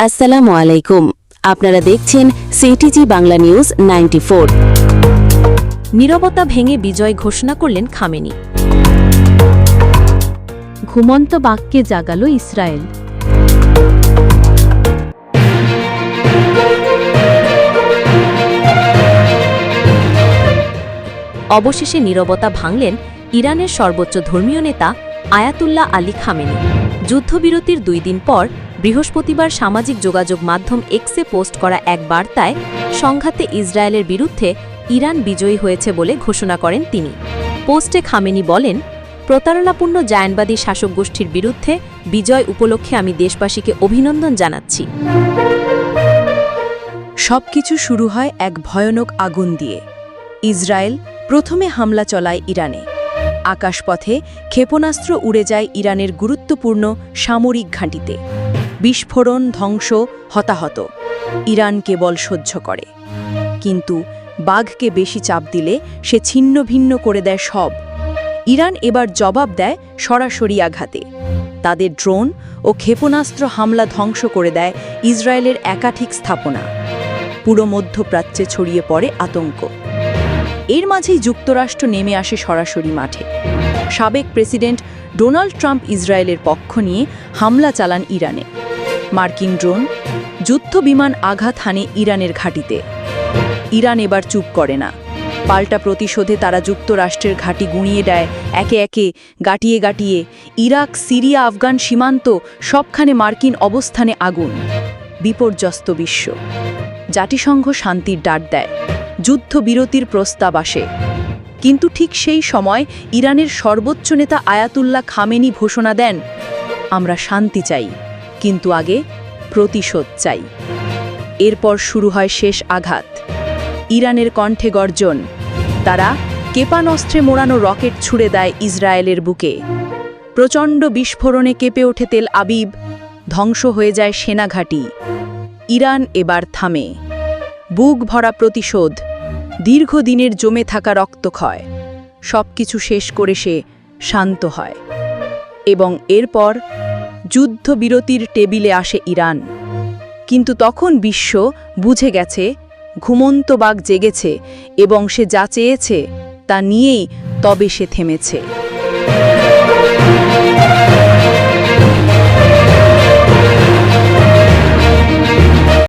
আসসালামু আলাইকুম। আপনারা দেখছেন সিটিজি বাংলা নিউজ 94। নীরবতা ভেঙে বিজয় ঘোষণা করলেন খামেনি। ঘুমন্ত বাঘকে জাগালো ইসরায়েল। অবশেষে নীরবতা ভাঙলেন ইরানের সর্বোচ্চ ধর্মীয় নেতা আয়াতুল্লাহ আলী খামেনি। যুদ্ধবিরতির 2 দিন পর বৃহস্পতিবার সামাজিক যোগাযোগ মাধ্যম এক্সে পোস্ট করা এক বার্তায় সংঘাতে ইসরায়েলের বিরুদ্ধে ইরান বিজয়ী হয়েছে বলে ঘোষণা করেন তিনি। পোস্টে খামেনি বলেন, প্রতারণাপূর্ণ জায়নবাদী শাসক গোষ্ঠীর বিরুদ্ধে বিজয় উপলক্ষে আমি দেশবাসীকে অভিনন্দন জানাচ্ছি। সবকিছু শুরু হয় এক ভয়ানক আগুন দিয়ে। ইসরায়েল প্রথমে হামলা চলায় ইরানে। আকাশপথে ক্ষেপণাস্ত্র উড়ে যায় ইরানের গুরুত্বপূর্ণ সামরিক ঘাঁটিতে। বিস্ফোরণ, ধ্বংস, হতাহত। ইরান কেবল সহ্য করে, কিন্তু বাঘকে বেশি চাপ দিলে সে ছিন্ন ভিন্ন করে দেয় সব। ইরান এবার জবাব দেয় সরাসরি আঘাতে। তাদের ড্রোন ও ক্ষেপণাস্ত্র হামলা ধ্বংস করে দেয় ইসরায়েলের একাধিক স্থাপনা। পুরো মধ্যপ্রাচ্যে ছড়িয়ে পড়ে আতঙ্ক। এর মাঝেই যুক্তরাষ্ট্র নেমে আসে সরাসরি মাঠে। সাবেক প্রেসিডেন্ট ডোনাল্ড ট্রাম্প ইসরায়েলের পক্ষ নিয়ে হামলা চালান ইরানে। মার্কিন ড্রোন, যুদ্ধবিমান আঘাত হানে ইরানের ঘাঁটিতে। ইরান এবার চুপ করে না। পাল্টা প্রতিশোধে তারা যুক্তরাষ্ট্রের ঘাঁটি গুঁড়িয়ে দেয় একে একে, গাটিয়ে গাটিয়ে। ইরাক, সিরিয়া, আফগান সীমান্ত সবখানে মার্কিন অবস্থানে আগুন। বিপর্যস্ত বিশ্ব। জাতিসংঘ শান্তির ডাক দেয়, যুদ্ধবিরতির প্রস্তাব আসে। কিন্তু ঠিক সেই সময় ইরানের সর্বোচ্চ নেতা আয়াতুল্লাহ খামেনি ঘোষণা দেন, আমরা শান্তি চাই, কিন্তু আগে প্রতিশোধ চাই। এরপর শুরু হয় শেষ আঘাত। ইরানের কণ্ঠে গর্জন। তারা ক্ষেপণাস্ত্রে মোড়ানো রকেট ছুড়ে দেয় ইসরায়েলের বুকে। প্রচণ্ড বিস্ফোরণে কেঁপে ওঠে তেল আবিব। ধ্বংস হয়ে যায় সেনাঘাঁটি। ইরান এবার থামে। বুক ভরা প্রতিশোধ, দীর্ঘদিনের জমে থাকা রক্তক্ষয় সবকিছু শেষ করে সে শান্ত হয়। এবং এরপর যুদ্ধবিরতির টেবিলে আসে ইরান। কিন্তু তখন বিশ্ব বুঝে গেছে, ঘুমন্ত বাঘ জেগেছে এবং সে যা চেয়েছে তা নিয়েই তবে সে থেমেছে।